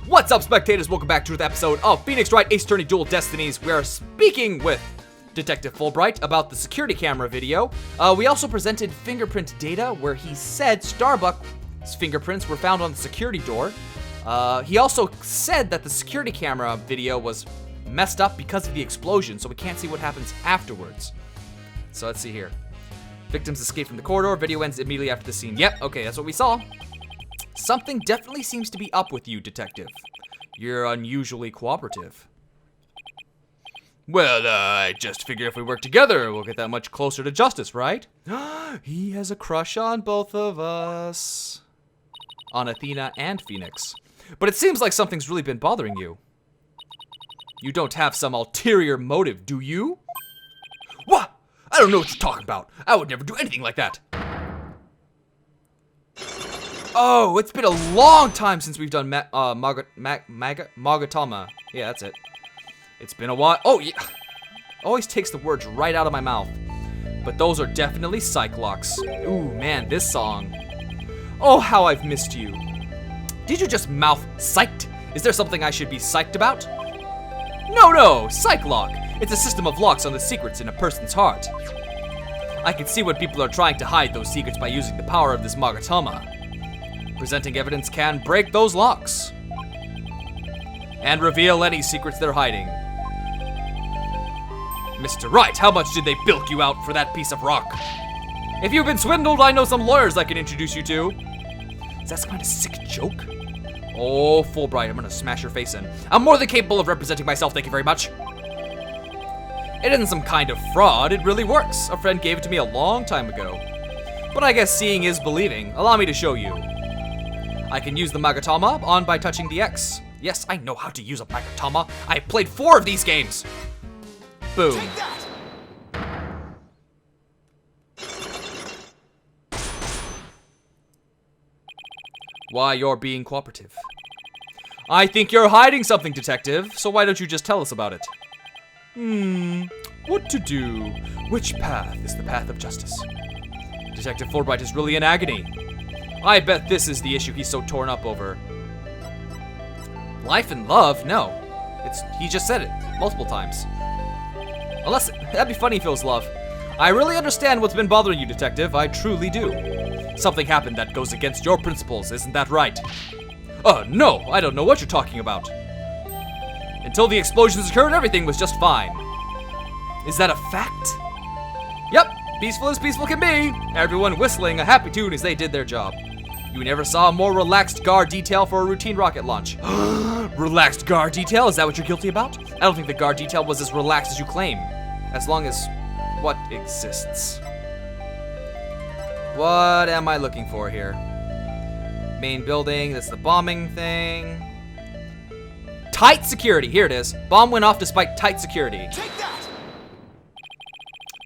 What's up, spectators? Welcome back to another episode of Phoenix Wright Ace Attorney Dual Destinies. We are speaking with Detective Fulbright about the security camera video. We also presented fingerprint data where he said Starbucks' fingerprints were found on the security door. He also said that the security camera video was messed up because of the explosion, so we can't see what happens afterwards. So let's see here. Victims escape from the corridor. Video ends immediately after the scene. Yep, okay, that's what we saw. Something definitely seems to be up with you, Detective. You're unusually cooperative. Well, I just figure if we work together, we'll get that much closer to justice, right? He has a crush on both of us. On Athena and Phoenix. But it seems like something's really been bothering you. You don't have some ulterior motive, do you? What? I don't know what you're talking about. I would never do anything like that. Oh, it's been a long time since we've done Magatama. Yeah, that's it. It's been a while. Oh, yeah. Always takes the words right out of my mouth. But those are definitely Cyclops. Ooh, man, this song. Oh, how I've missed you. Did you just mouth psyched? Is there something I should be psyched about? No, Psychlock. It's a system of locks on the secrets in a person's heart. I can see when people are trying to hide those secrets by using the power of this Magatama. Presenting evidence can break those locks and reveal any secrets they're hiding. Mr. Wright, how much did they bilk you out for that piece of rock? If you've been swindled, I know some lawyers I can introduce you to. Is that some kind of sick joke? Oh, Fulbright, I'm gonna smash your face in. I'm more than capable of representing myself, thank you very much. It isn't some kind of fraud, it really works. A friend gave it to me a long time ago. But I guess seeing is believing. Allow me to show you. I can use the Magatama on by touching the X. Yes, I know how to use a Magatama. I played 4 of these games. Boom. Take that. Why, you're being cooperative. I think you're hiding something, Detective, so why don't you just tell us about it? What to do? Which path is the path of justice? Detective Fulbright is really in agony. I bet this is the issue he's so torn up over. Life and love? No. He just said it multiple times. Unless, that'd be funny if it was love. I really understand what's been bothering you, Detective. I truly do. Something happened that goes against your principles, isn't that right? No, I don't know what you're talking about. Until the explosions occurred, everything was just fine. Is that a fact? Yep, peaceful as peaceful can be. Everyone whistling a happy tune as they did their job. You never saw a more relaxed guard detail for a routine rocket launch. Relaxed guard detail? Is that what you're guilty about? I don't think the guard detail was as relaxed as you claim. As long as what exists. What am I looking for here? Main building, that's the bombing thing. Tight security, here it is. Bomb went off despite tight security. Take that!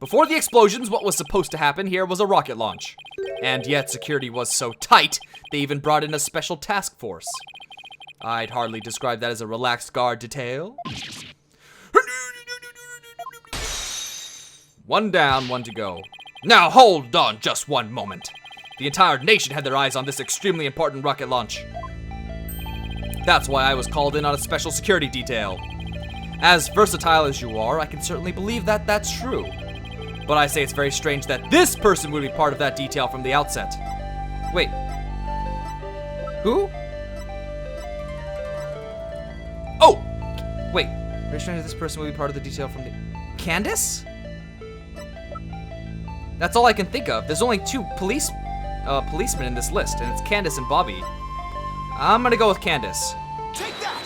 Before the explosions, what was supposed to happen here was a rocket launch. And yet security was so tight, they even brought in a special task force. I'd hardly describe that as a relaxed guard detail. One down, one to go. Now hold on just one moment. The entire nation had their eyes on this extremely important rocket launch. That's why I was called in on a special security detail. As versatile as you are, I can certainly believe that that's true. But I say it's very strange that this person would be part of that detail from the outset. Wait. Who? Oh! Wait. Very strange that this person would be part of the detail from the... Candace? That's all I can think of. There's only 2 policemen in this list, and it's Candace and Bobby. I'm gonna go with Candace. Take that!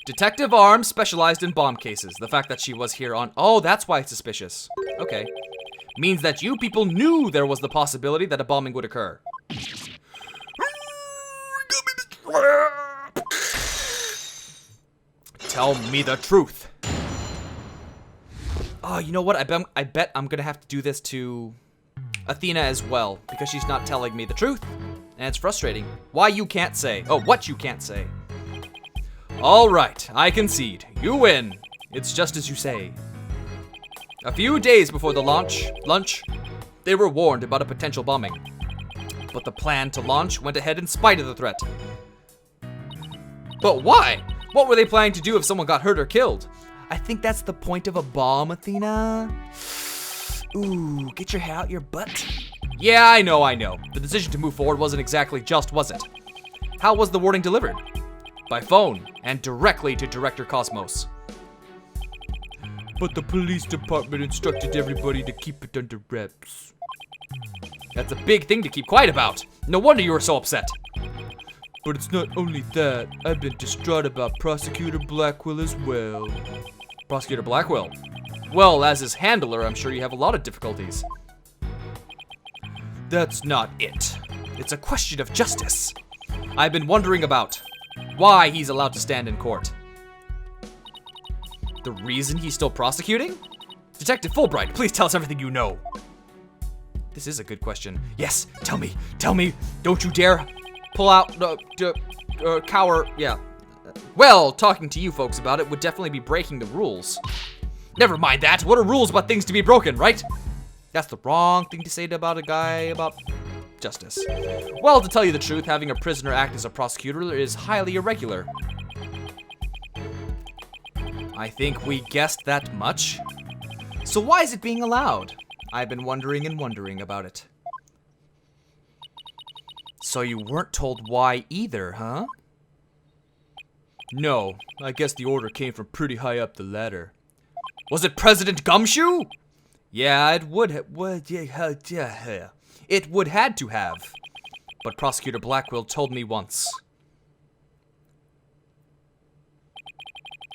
Detective Arms specialized in bomb cases. The fact that she was here on... Oh, that's why it's suspicious. Okay. Means that you people knew there was the possibility that a bombing would occur. Tell me the truth. Oh, you know what? I bet I'm gonna have to do this to Athena as well, because she's not telling me the truth. And it's frustrating. Why you can't say. Oh, what you can't say. All right, I concede. You win. It's just as you say. A few days before the lunch, they were warned about a potential bombing. But the plan to launch went ahead in spite of the threat. But why? What were they planning to do if someone got hurt or killed? I think that's the point of a bomb, Athena. Ooh, get your hair out your butt. Yeah, I know. The decision to move forward wasn't exactly just, was it? How was the warning delivered? By phone, and directly to Director Cosmos. But the police department instructed everybody to keep it under wraps. That's a big thing to keep quiet about. No wonder you were so upset. But it's not only that. I've been distraught about Prosecutor Blackwell as well. Prosecutor Blackwell? Well, as his handler, I'm sure you have a lot of difficulties. That's not it. It's a question of justice. I've been wondering about why he's allowed to stand in court. The reason he's still prosecuting? Detective Fulbright, please tell us everything you know. This is a good question. Yes, tell me. Don't you dare pull out, cower, yeah. Well, talking to you folks about it would definitely be breaking the rules. Never mind that. What are rules but things to be broken, right? That's the wrong thing to say about a guy about justice. Well, to tell you the truth, having a prisoner act as a prosecutor is highly irregular. I think we guessed that much. So why is it being allowed? I've been wondering and wondering about it. So you weren't told why either, huh? No, I guess the order came from pretty high up the ladder. Was it President Gumshoe? Yeah, it would had to have. But Prosecutor Blackwell told me once.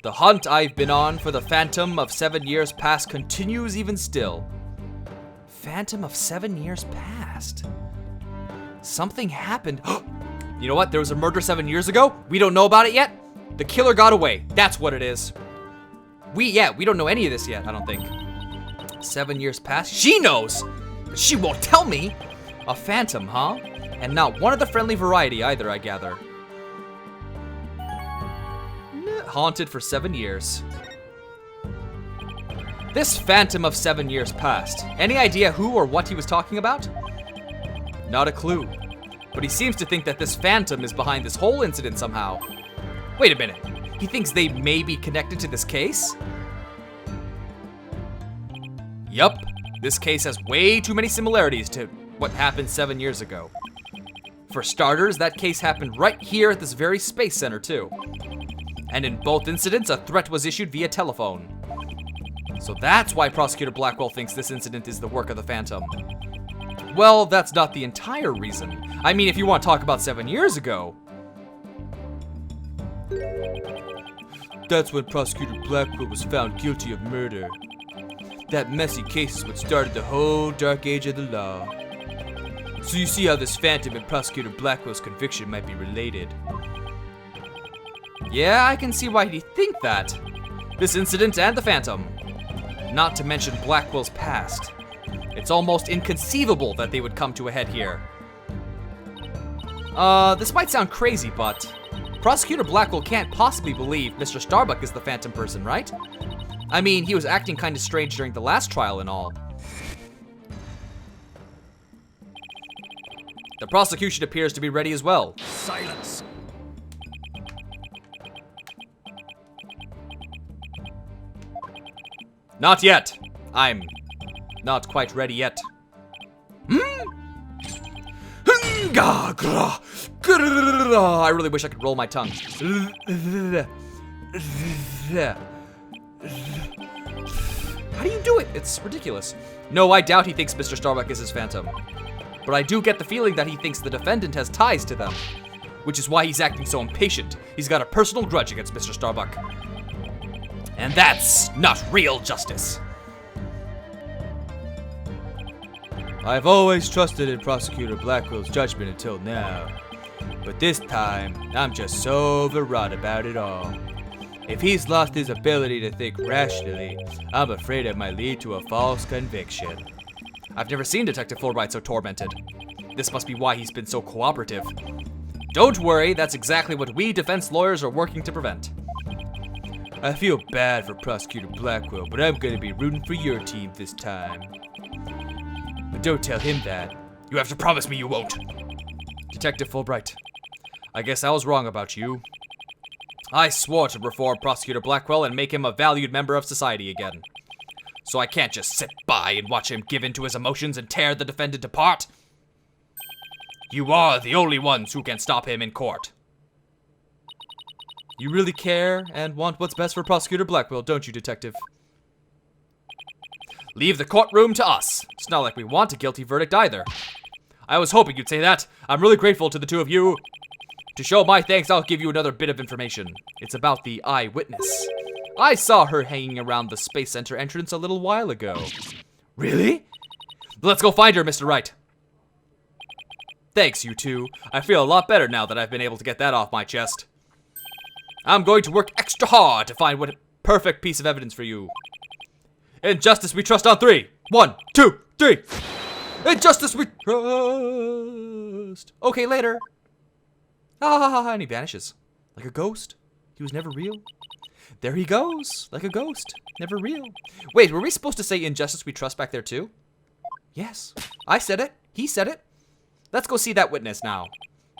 The hunt I've been on for the Phantom of 7 years past continues even still. Phantom of 7 years past? Something happened. You know what? There was a murder 7 years ago. We don't know about it yet. The killer got away. That's what it is. We don't know any of this yet, I don't think. 7 years past? She knows! But she won't tell me! A phantom, huh? And not one of the friendly variety either, I gather. Haunted for 7 years. This Phantom of 7 years past. Any idea who or what he was talking about? Not a clue. But he seems to think that this phantom is behind this whole incident somehow. Wait a minute. He thinks they may be connected to this case? Yup. This case has way too many similarities to what happened 7 years ago. For starters, that case happened right here at this very space center too. And in both incidents, a threat was issued via telephone. So that's why Prosecutor Blackwell thinks this incident is the work of the Phantom. Well, that's not the entire reason. I mean, if you want to talk about 7 years ago. That's when Prosecutor Blackwell was found guilty of murder. That messy case is what started the whole dark age of the law. So you see how this Phantom and Prosecutor Blackwell's conviction might be related. Yeah, I can see why he'd think that. This incident and the Phantom. Not to mention Blackwell's past. It's almost inconceivable that they would come to a head here. This might sound crazy, but Prosecutor Blackwell can't possibly believe Mr. Starbuck is the Phantom person, right? I mean, he was acting kind of strange during the last trial and all. The prosecution appears to be ready as well. Silence. Not yet. I'm not quite ready yet. I really wish I could roll my tongue. How do you do it? It's ridiculous. No, I doubt he thinks Mr. Starbuck is his Phantom. But I do get the feeling that he thinks the defendant has ties to them. Which is why he's acting so impatient. He's got a personal grudge against Mr. Starbuck. And that's not real justice. I've always trusted in Prosecutor Blackwell's judgment until now. But this time, I'm just so overwrought about it all. If he's lost his ability to think rationally, I'm afraid it might lead to a false conviction. I've never seen Detective Fulbright so tormented. This must be why he's been so cooperative. Don't worry, that's exactly what we defense lawyers are working to prevent. I feel bad for Prosecutor Blackwell, but I'm gonna be rooting for your team this time. But don't tell him that. You have to promise me you won't. Detective Fulbright, I guess I was wrong about you. I swore to reform Prosecutor Blackwell and make him a valued member of society again. So I can't just sit by and watch him give in to his emotions and tear the defendant apart. You are the only ones who can stop him in court. You really care and want what's best for Prosecutor Blackwell, don't you, Detective? Leave the courtroom to us. It's not like we want a guilty verdict either. I was hoping you'd say that. I'm really grateful to the two of you. To show my thanks, I'll give you another bit of information. It's about the eyewitness. I saw her hanging around the Space Center entrance a little while ago. Really? Let's go find her, Mr. Wright. Thanks, you two. I feel a lot better now that I've been able to get that off my chest. I'm going to work extra hard to find what perfect piece of evidence for you. In justice we trust on 3. 1, 2, 3. In justice we trust. Okay, later. And he vanishes. Like a ghost. He was never real. There he goes. Like a ghost. Never real. Wait, were we supposed to say in justice we trust back there too? Yes. I said it. He said it. Let's go see that witness now.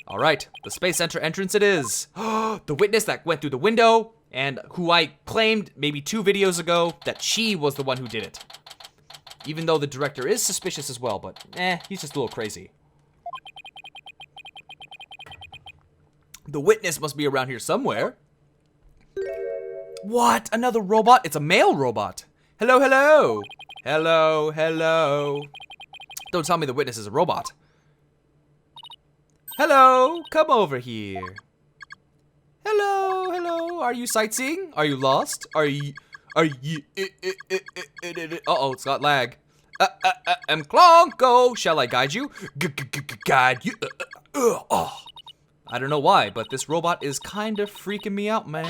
Alright, the Space Center entrance it is. The witness that went through the window, and who I claimed maybe 2 videos ago that she was the one who did it. Even though the director is suspicious as well, but he's just a little crazy. The witness must be around here somewhere. What? Another robot? It's a male robot. Hello, hello. Hello, hello. Don't tell me the witness is a robot. Hello, come over here. Hello, hello. Are you sightseeing? Are you lost? Are you? Uh-oh, it's got lag. Clonko. Shall I guide you? Guide you. Oh. I don't know why, but this robot is kind of freaking me out, man.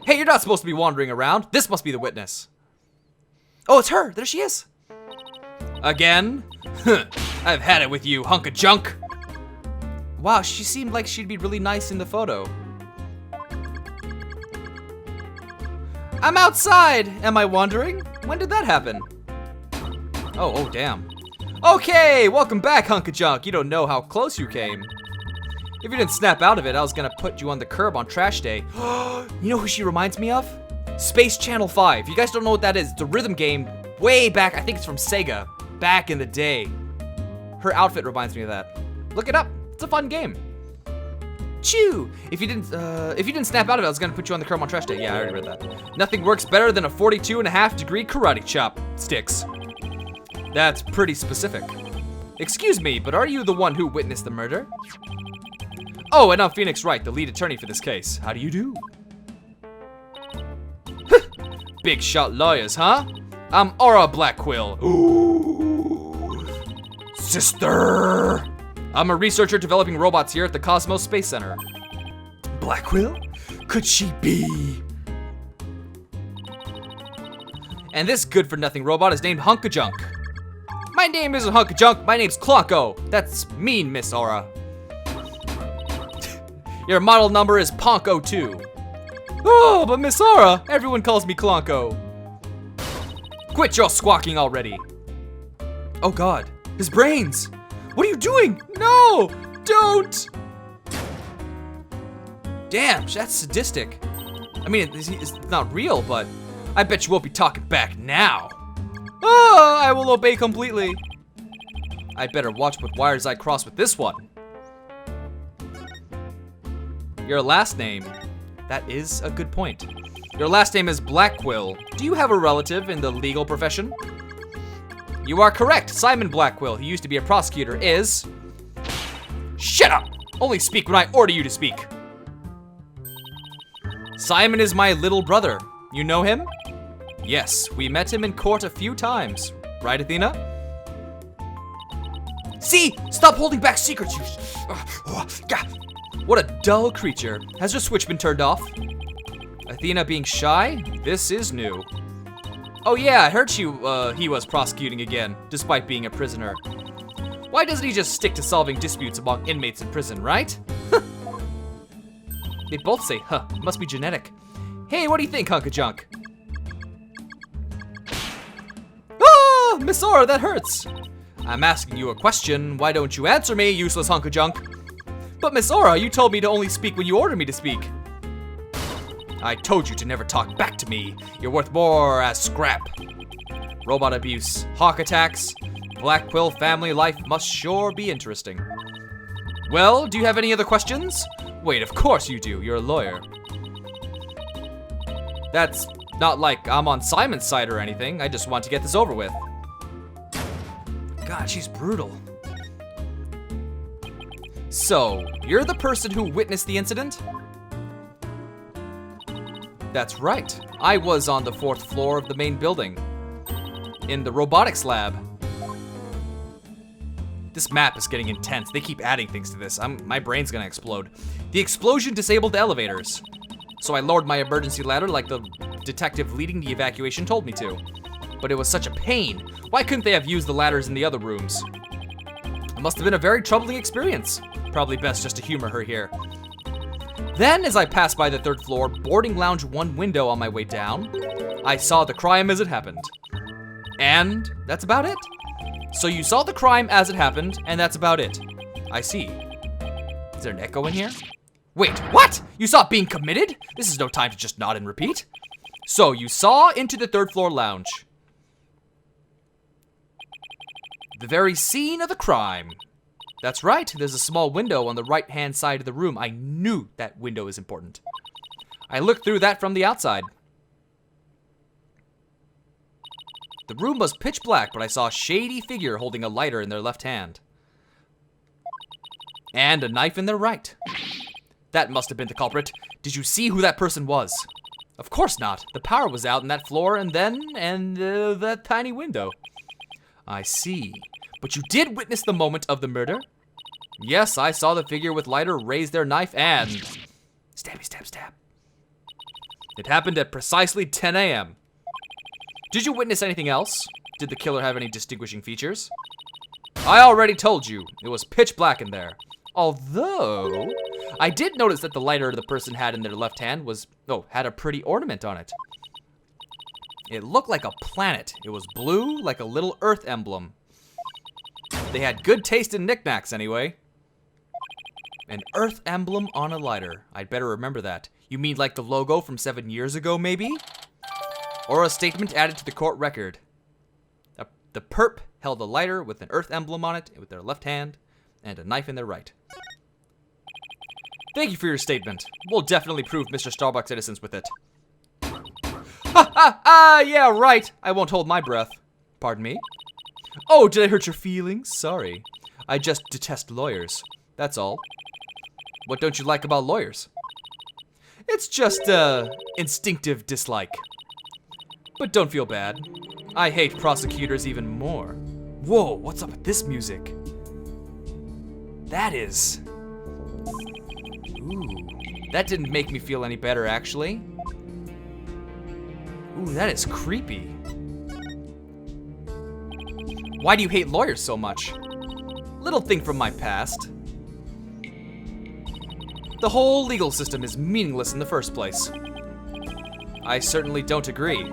Hey, you're not supposed to be wandering around. This must be the witness. Oh, it's her. There she is. Again? I've had it with you, hunk of junk. Wow, she seemed like she'd be really nice in the photo. I'm outside. Am I wandering? When did that happen? Oh, damn. Okay, welcome back, hunk of junk. You don't know how close you came. If you didn't snap out of it, I was gonna put you on the curb on trash day. You know who she reminds me of? Space Channel 5. You guys don't know what that is. It's a rhythm game way back. I think it's from Sega. Back in the day. Her outfit reminds me of that. Look it up. It's a fun game. Chew. If you didn't snap out of it, I was gonna put you on the curb on trash day. Yeah, I already read that. Nothing works better than a 42.5-degree karate chopsticks. That's pretty specific. Excuse me, but are you the one who witnessed the murder? Oh, and I'm Phoenix Wright, the lead attorney for this case. How do you do? Big shot lawyers, huh? I'm Aura Blackquill. Ooh. Sister! I'm a researcher developing robots here at the Cosmos Space Center. Blackquill? Could she be? And this good-for-nothing robot is named Hunkajunk. My name isn't Hunkajunk, my name's Clonko. That's mean, Miss Aura. Your model number is Ponko2. Oh, but Miss Aura, everyone calls me Clonko. Quit your squawking already. Oh God, his brains. What are you doing? No, don't. Damn, that's sadistic. I mean, it's not real, but I bet you won't be talking back now. Oh, I will obey completely. I better watch what wires I cross with this one. Your last name. That is a good point. Your last name is Blackquill. Do you have a relative in the legal profession? You are correct. Simon Blackquill, who used to be a prosecutor, is... Shut up! Only speak when I order you to speak. Simon is my little brother. You know him? Yes, we met him in court a few times. Right, Athena? See? Stop holding back secrets, you... What a dull creature. Has your switch been turned off? Athena being shy? This is new. Oh yeah, I heard he was prosecuting again, despite being a prisoner. Why doesn't he just stick to solving disputes among inmates in prison, right? They both say, huh, must be genetic. Hey, what do you think, hunk of junk? Ah, Miss Aura, that hurts. I'm asking you a question. Why don't you answer me, useless hunk of junk? But Miss Aura, you told me to only speak when you ordered me to speak. I told you to never talk back to me. You're worth more as scrap. Robot abuse, hawk attacks, Black Quill family life must sure be interesting. Well, do you have any other questions? Wait, of course you do. You're a lawyer. That's not like I'm on Simon's side or anything. I just want to get this over with. God, she's brutal. So, you're the person who witnessed the incident? That's right. I was on the 4th floor of the main building, in the robotics lab. This map is getting intense. They keep adding things to this. My brain's gonna explode. The explosion disabled the elevators, so I lowered my emergency ladder like the detective leading the evacuation told me to. But it was such a pain. Why couldn't they have used the ladders in the other rooms? It must have been a very troubling experience. Probably best just to humor her here. Then, as I passed by the 3rd floor, boarding lounge 1 window on my way down, I saw the crime as it happened. And that's about it. So you saw the crime as it happened, and that's about it. I see. Is there an echo in here? Wait, what? You saw it being committed? This is no time to just nod and repeat. So you saw into the 3rd floor lounge. The very scene of the crime. That's right, there's a small window on the right-hand side of the room. I knew that window is important. I looked through that from the outside. The room was pitch black, but I saw a shady figure holding a lighter in their left hand. And a knife in their right. That must have been the culprit. Did you see who that person was? Of course not. The power was out in that floor and that tiny window. I see. But you did witness the moment of the murder? Yes, I saw the figure with lighter raise their knife and... Stabby, stab, stab. It happened at precisely 10 a.m. Did you witness anything else? Did the killer have any distinguishing features? I already told you. It was pitch black in there. Although, I did notice that the lighter the person had in their left hand had a pretty ornament on it. It looked like a planet. It was blue, like a little Earth emblem. They had good taste in knickknacks anyway. An Earth emblem on a lighter. I'd better remember that. You mean like the logo from 7 years ago, maybe? Or a statement added to the court record. The perp held a lighter with an Earth emblem on it with their left hand and a knife in their right. Thank you for your statement. We'll definitely prove Mr. Starbuck's innocence with it. Ha ha ha! Yeah, right. I won't hold my breath. Pardon me? Oh, did I hurt your feelings? Sorry. I just detest lawyers. That's all. What don't you like about lawyers? It's just, instinctive dislike. But don't feel bad. I hate prosecutors even more. Whoa, what's up with this music? That is... Ooh, that didn't make me feel any better, actually. Ooh, that is creepy. Why do you hate lawyers so much? Little thing from my past. The whole legal system is meaningless in the first place. I certainly don't agree.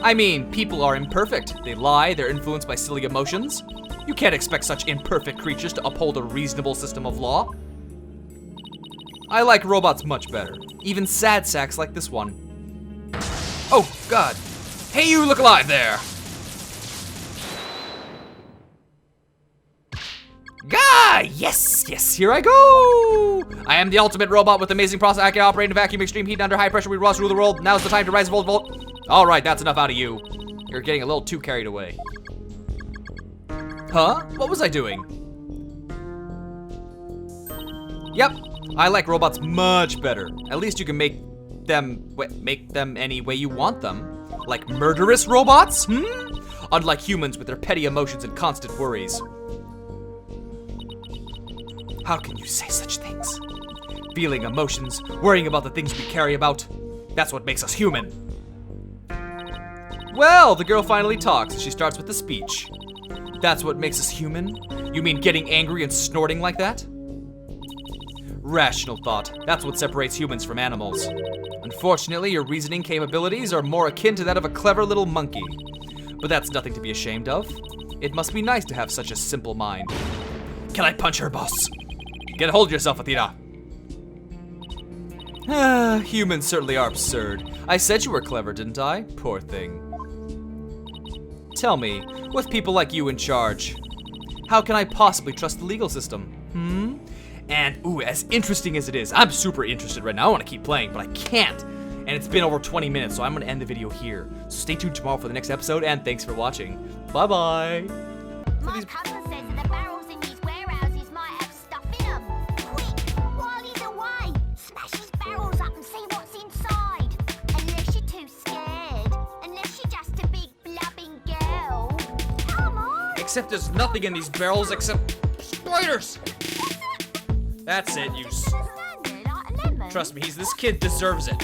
I mean, people are imperfect. They lie, they're influenced by silly emotions. You can't expect such imperfect creatures to uphold a reasonable system of law. I like robots much better. Even sad sacks like this one. Oh, God. Hey, you look alive there! Gah! Yes, yes, here I go! I am the ultimate robot with amazing process. I can operate in vacuum, extreme heat, and under high pressure. We rust rule the world. Now's the time to rise, volt. All right, that's enough out of you. You're getting a little too carried away. Huh? What was I doing? Yep, I like robots much better. At least you can make them any way you want them. Like murderous robots? Unlike humans with their petty emotions and constant worries. How can you say such things? Feeling emotions, worrying about the things we care about. That's what makes us human. Well, the girl finally talks. She starts with the speech. That's what makes us human? You mean getting angry and snorting like that? Rational thought. That's what separates humans from animals. Unfortunately, your reasoning capabilities are more akin to that of a clever little monkey. But that's nothing to be ashamed of. It must be nice to have such a simple mind. Can I punch her, boss? Get a hold of yourself, Athena. Humans certainly are absurd. I said you were clever, didn't I? Poor thing. Tell me, with people like you in charge, how can I possibly trust the legal system? And, ooh, as interesting as it is, I'm super interested right now. I want to keep playing, but I can't. And it's been over 20 minutes, so I'm going to end the video here. So stay tuned tomorrow for the next episode, and thanks for watching. Bye-bye. My cousin says that the barrels in these warehouses might have stuff in them. Quick, while he's away, smash his barrels up and see what's inside. Unless you're too scared. Unless you're just a big blubbing girl. Come on. Except there's nothing in these barrels except spiders. That's it, you. Trust me, this kid deserves it.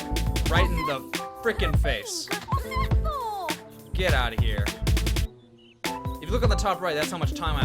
Right in the frickin' face. What's that for? Get out of here. If you look on the top right, that's how much time I